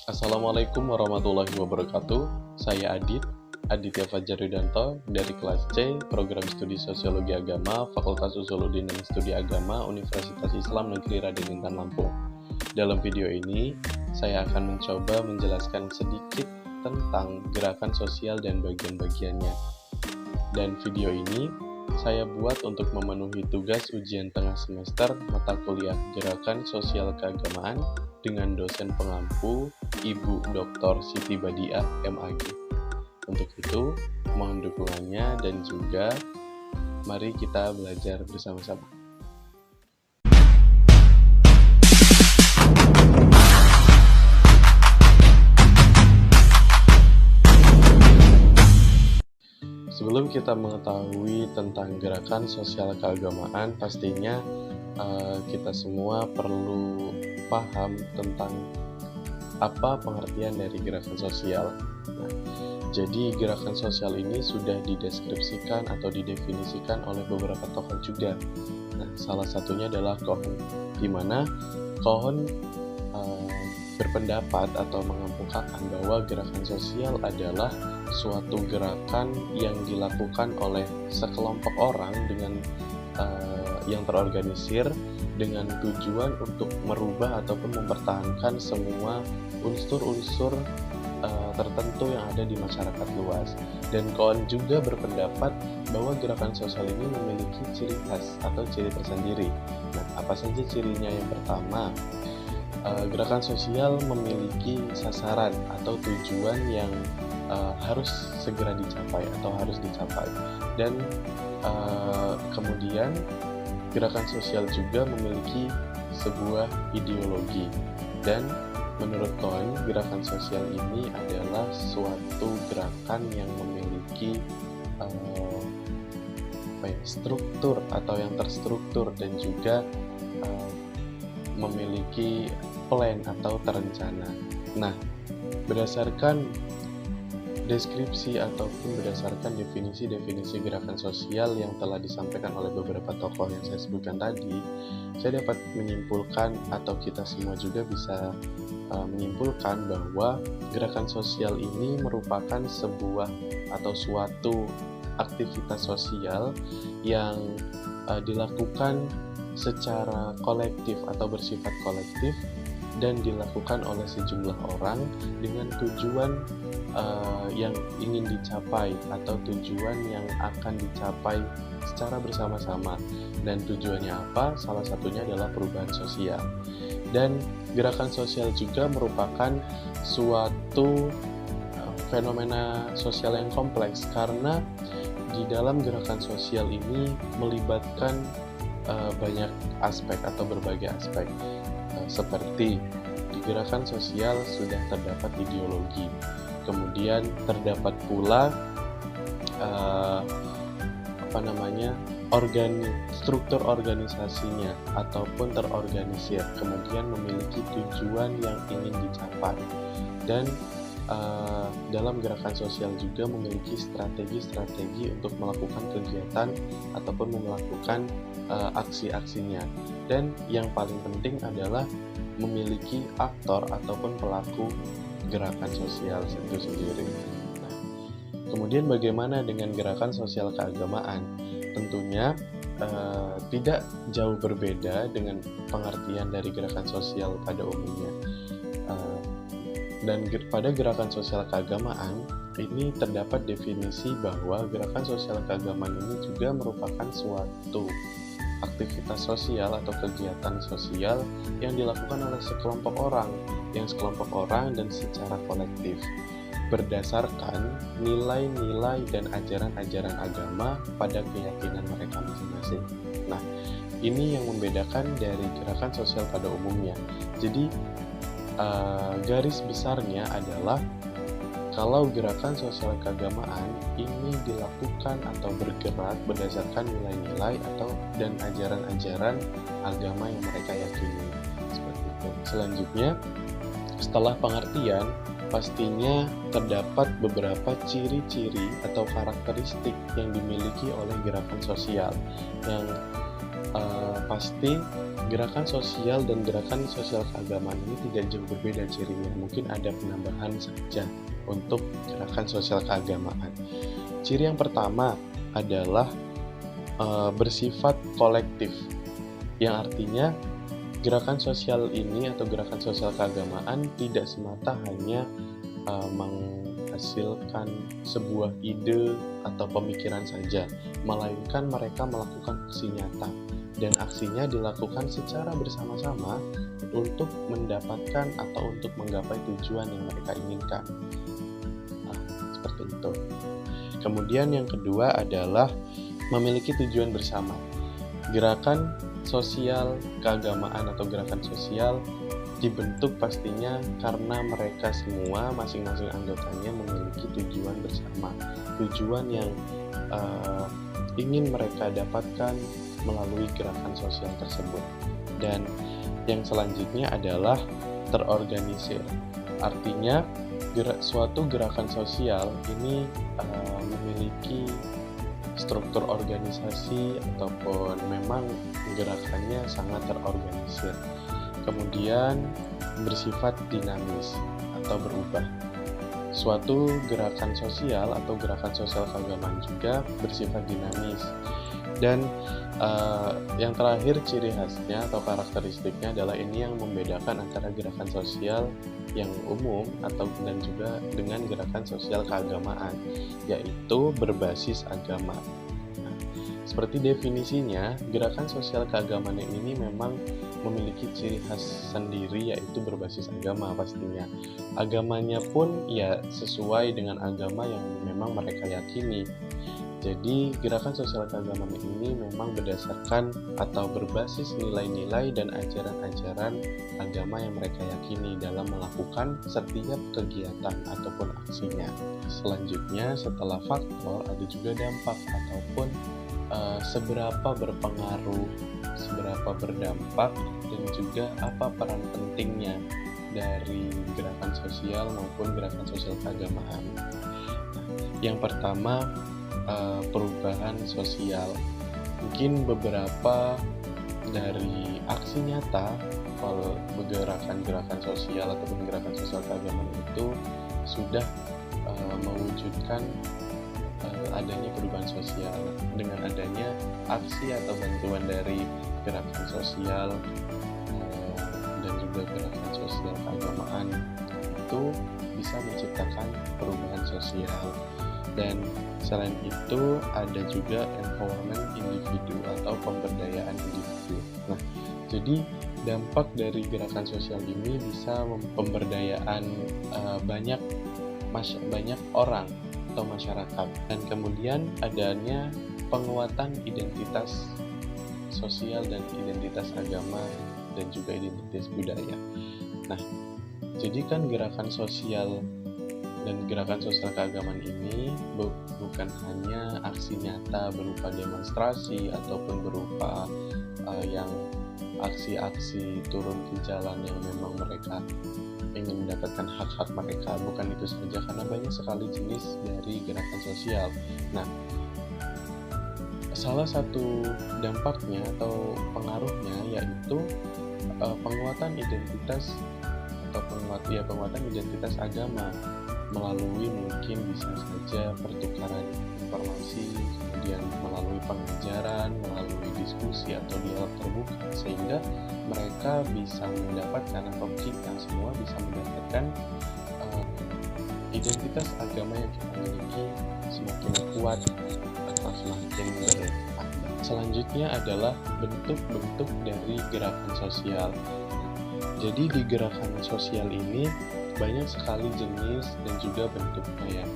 Assalamualaikum warahmatullahi wabarakatuh. Saya Aditya Fajar Yudanto dari kelas C, Program Studi Sosiologi Agama, Fakultas Usuluddin dan Studi Agama, Universitas Islam Negeri Raden Intan Lampung. Dalam video ini, saya akan mencoba menjelaskan sedikit tentang gerakan sosial dan bagian-bagiannya. Dan video ini saya buat untuk memenuhi tugas ujian tengah semester mata kuliah Gerakan Sosial Keagamaan dengan dosen pengampu Ibu Dr. Siti Badiah, MAG. Untuk itu, mohon dukungannya dan juga mari kita belajar bersama-sama. Sebelum kita mengetahui tentang gerakan sosial keagamaan, pastinya kita semua perlu paham tentang apa pengertian dari gerakan sosial. Nah, jadi gerakan sosial ini sudah dideskripsikan atau didefinisikan oleh beberapa tokoh juga. Nah, salah satunya adalah Kohn, di mana Kohn berpendapat atau mengemukakan bahwa gerakan sosial adalah suatu gerakan yang dilakukan oleh sekelompok orang dengan yang terorganisir dengan tujuan untuk merubah ataupun mempertahankan semua unsur-unsur tertentu yang ada di masyarakat luas. Dan Kohn juga berpendapat bahwa gerakan sosial ini memiliki ciri khas atau ciri tersendiri. Nah, apa saja cirinya? Yang pertama, gerakan sosial memiliki sasaran atau tujuan yang harus segera dicapai atau harus dicapai. Dan kemudian gerakan sosial juga memiliki sebuah ideologi. Dan menurut Kohn, gerakan sosial ini adalah suatu gerakan yang memiliki struktur atau yang terstruktur dan juga memiliki plan atau terencana. Nah, berdasarkan deskripsi ataupun berdasarkan definisi-definisi gerakan sosial yang telah disampaikan oleh beberapa tokoh yang saya sebutkan tadi, saya dapat menyimpulkan atau kita semua juga bisa menyimpulkan bahwa gerakan sosial ini merupakan sebuah atau suatu aktivitas sosial yang dilakukan secara kolektif atau bersifat kolektif dan dilakukan oleh sejumlah orang dengan tujuan yang ingin dicapai atau tujuan yang akan dicapai secara bersama-sama. Dan tujuannya apa? Salah satunya adalah perubahan sosial. Dan gerakan sosial juga merupakan suatu fenomena sosial yang kompleks karena di dalam gerakan sosial ini melibatkan banyak aspek atau berbagai aspek. Seperti di gerakan sosial sudah terdapat ideologi, kemudian terdapat pula struktur organisasinya ataupun terorganisir, kemudian memiliki tujuan yang ingin dicapai. Dan dalam gerakan sosial juga memiliki strategi-strategi untuk melakukan kegiatan ataupun melakukan aksi-aksinya. Dan yang paling penting adalah memiliki aktor ataupun pelaku gerakan sosial itu sendiri. Nah, kemudian bagaimana dengan gerakan sosial keagamaan? Tentunya tidak jauh berbeda dengan pengertian dari gerakan sosial pada umumnya. Dan pada gerakan sosial keagamaan ini terdapat definisi bahwa gerakan sosial keagamaan ini juga merupakan suatu aktivitas sosial atau kegiatan sosial yang dilakukan oleh sekelompok orang dan secara kolektif berdasarkan nilai-nilai dan ajaran-ajaran agama pada keyakinan mereka masing-masing. Nah, ini yang membedakan dari gerakan sosial pada umumnya. Jadi garis besarnya adalah kalau gerakan sosial keagamaan ini dilakukan atau bergerak berdasarkan nilai-nilai dan ajaran-ajaran agama yang mereka yakini. Seperti itu. Selanjutnya, setelah pengertian, pastinya terdapat beberapa ciri-ciri atau karakteristik yang dimiliki oleh gerakan sosial yang pasti gerakan sosial dan gerakan sosial keagamaan ini tidak jauh berbeda cirinya. Mungkin ada penambahan saja untuk gerakan sosial keagamaan. Ciri yang pertama adalah bersifat kolektif, yang artinya gerakan sosial ini atau gerakan sosial keagamaan tidak semata hanya menghasilkan sebuah ide atau pemikiran saja, melainkan mereka melakukan aksi nyata, dan aksinya dilakukan secara bersama-sama untuk mendapatkan atau untuk menggapai tujuan yang mereka inginkan. Nah, seperti itu. Kemudian yang kedua adalah memiliki tujuan bersama. Gerakan sosial keagamaan atau gerakan sosial dibentuk pastinya karena mereka semua masing-masing anggotanya memiliki tujuan bersama, tujuan yang ingin mereka dapatkan melalui gerakan sosial tersebut. Dan yang selanjutnya adalah terorganisir, artinya suatu gerakan sosial ini memiliki struktur organisasi ataupun memang gerakannya sangat terorganisir. Kemudian bersifat dinamis atau berubah. Suatu gerakan sosial atau gerakan sosial keagamaan juga bersifat dinamis. Dan yang terakhir ciri khasnya atau karakteristiknya adalah ini yang membedakan antara gerakan sosial yang umum atau dan juga dengan gerakan sosial keagamaan, yaitu berbasis agama. Nah, seperti definisinya, gerakan sosial keagamaan ini memang memiliki ciri khas sendiri, yaitu berbasis agama pastinya. Agamanya pun ya sesuai dengan agama yang memang mereka yakini. Jadi, gerakan sosial keagamaan ini memang berdasarkan atau berbasis nilai-nilai dan ajaran-ajaran agama yang mereka yakini dalam melakukan setiap kegiatan ataupun aksinya. Selanjutnya, setelah faktor, ada juga dampak ataupun seberapa berpengaruh, seberapa berdampak, dan juga apa peran pentingnya dari gerakan sosial maupun gerakan sosial keagamaan. Yang pertama, perubahan sosial. Mungkin beberapa dari aksi nyata kalau gerakan sosial ataupun gerakan sosial keagamaan itu sudah mewujudkan adanya perubahan sosial dengan adanya aksi atau bantuan dari gerakan sosial dan juga gerakan sosial keagamaan itu bisa menciptakan perubahan sosial. Dan selain itu ada juga empowerment individu atau pemberdayaan individu. Nah, jadi dampak dari gerakan sosial ini bisa pemberdayaan banyak orang atau masyarakat, dan kemudian adanya penguatan identitas sosial dan identitas agama dan juga identitas budaya. Nah, jadi kan gerakan sosial dan gerakan sosial keagamaan ini bukan hanya aksi nyata berupa demonstrasi ataupun berupa yang aksi-aksi turun ke jalan yang memang mereka ingin mendapatkan hak-hak mereka. Bukan itu saja, karena banyak sekali jenis dari gerakan sosial. Nah, salah satu dampaknya atau pengaruhnya yaitu penguatan identitas atau penguatan identitas agama melalui mungkin bisa saja pertukaran informasi, kemudian melalui pengajaran, melalui diskusi atau dialog terbuka, sehingga mereka bisa mendapatkan atau kita semua bisa mendapatkan identitas agama yang kita miliki semakin kuat atau semakin bertambah. Selanjutnya adalah bentuk-bentuk dari gerakan sosial. Jadi di gerakan sosial ini banyak sekali jenis dan juga bentuknya ya.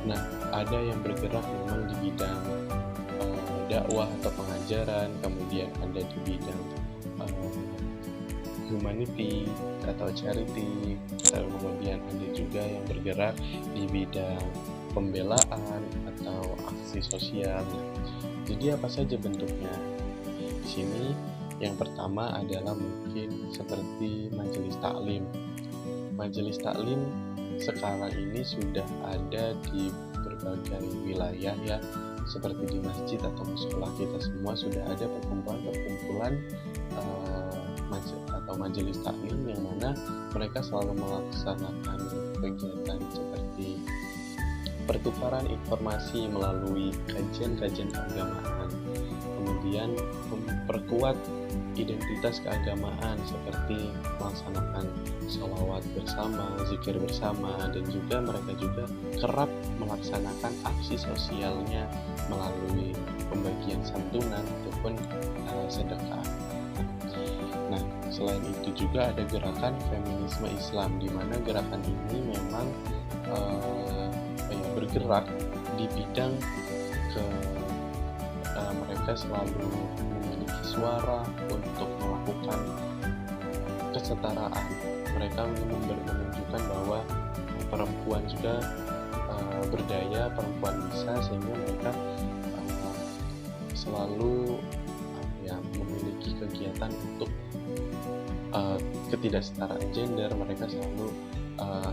Nah, ada yang bergerak memang di bidang dakwah atau pengajaran, kemudian ada di bidang humanity atau charity, kemudian ada juga yang bergerak di bidang pembelaan atau aksi sosial. Jadi apa saja bentuknya? Di sini yang pertama adalah mungkin seperti majelis taklim. Majelis taklim sekarang ini sudah ada di berbagai wilayah ya, seperti di masjid atau musola kita semua sudah ada perkumpulan atau majelis taklim yang mana mereka selalu melaksanakan kegiatan seperti pertukaran informasi melalui kajian-kajian keagamaan, kemudian memperkuat identitas keagamaan seperti melaksanakan sholawat bersama, zikir bersama, dan juga mereka juga kerap melaksanakan aksi sosialnya melalui pembagian santunan ataupun sedekah. Nah, selain itu juga ada gerakan feminisme Islam, di mana gerakan ini memang bergerak di bidang mereka selalu memiliki suara untuk melakukan kesetaraan. Mereka menunjukkan bahwa perempuan juga berdaya, perempuan bisa, sehingga mereka selalu memiliki kegiatan untuk ketidaksetaraan gender. Mereka selalu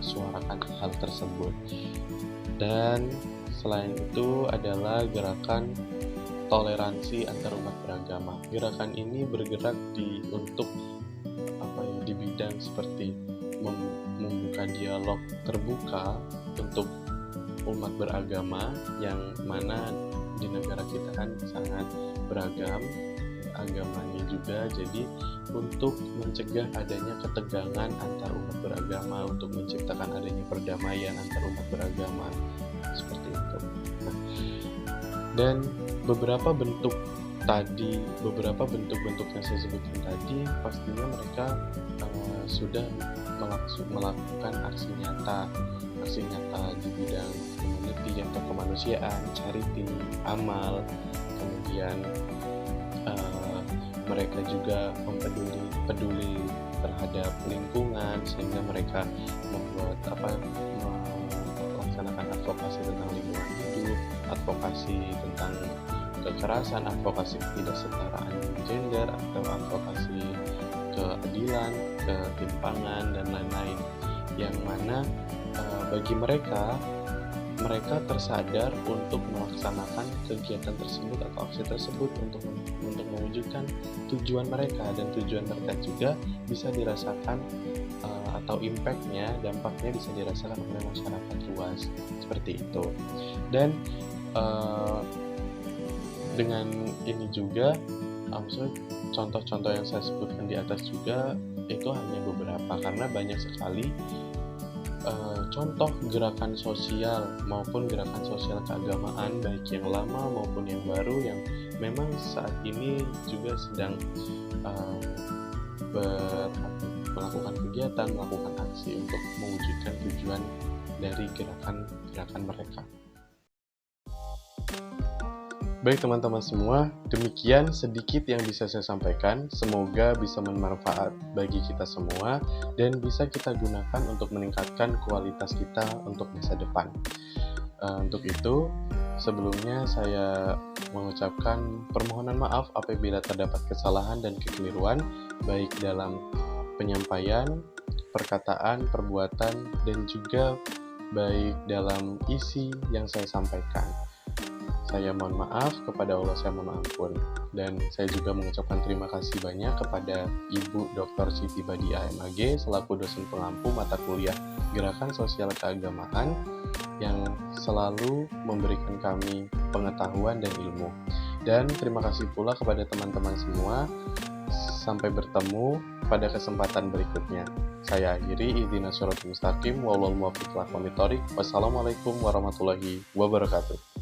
suarakan hal tersebut. Dan selain itu adalah gerakan toleransi antarumat beragama. Gerakan ini bergerak di bidang seperti membuka dialog terbuka untuk umat beragama, yang mana di negara kita kan sangat beragam agamanya juga. Jadi untuk mencegah adanya ketegangan antar umat beragama, untuk menciptakan adanya perdamaian antar umat beragama, seperti itu. Nah, dan beberapa bentuk-bentuk yang saya sebutkan tadi, pastinya mereka sudah melakukan aksi nyata di bidang community atau kemanusiaan, charity, amal, kemudian mereka juga peduli terhadap lingkungan, sehingga mereka melaksanakan advokasi tentang lingkungan hidup, advokasi tentang kekerasan, advokasi ketidaksetaraan gender, atau advokasi keadilan, ketimpangan, dan lain-lain, yang mana bagi mereka tersadar untuk melaksanakan kegiatan tersebut atau aksi tersebut untuk mewujudkan tujuan mereka, dan tujuan mereka juga bisa dirasakan atau dampaknya bisa dirasakan oleh masyarakat luas, seperti itu. Dan dengan ini juga, contoh-contoh yang saya sebutkan di atas juga itu hanya beberapa, karena banyak sekali contoh gerakan sosial maupun gerakan sosial keagamaan, baik yang lama maupun yang baru, yang memang saat ini juga sedang melakukan kegiatan, melakukan aksi untuk mewujudkan tujuan dari gerakan mereka. Baik teman-teman semua, demikian sedikit yang bisa saya sampaikan. Semoga bisa bermanfaat bagi kita semua dan bisa kita gunakan untuk meningkatkan kualitas kita untuk masa depan. Untuk itu, sebelumnya saya mengucapkan permohonan maaf apabila terdapat kesalahan dan kekeliruan, baik dalam penyampaian, perkataan, perbuatan, dan juga baik dalam isi yang saya sampaikan. Saya mohon maaf, kepada Allah saya mohon ampun. Dan saya juga mengucapkan terima kasih banyak kepada Ibu Dr. Siti Badiah MAG selaku dosen pengampu mata kuliah Gerakan Sosial Keagamaan yang selalu memberikan kami pengetahuan dan ilmu. Dan terima kasih pula kepada teman-teman semua. Sampai bertemu pada kesempatan berikutnya. Saya akhiri, ihdinas siratal mustaqim, wallahul muwaffiq ila aqwamit thoriq. Wassalamualaikum warahmatullahi wabarakatuh.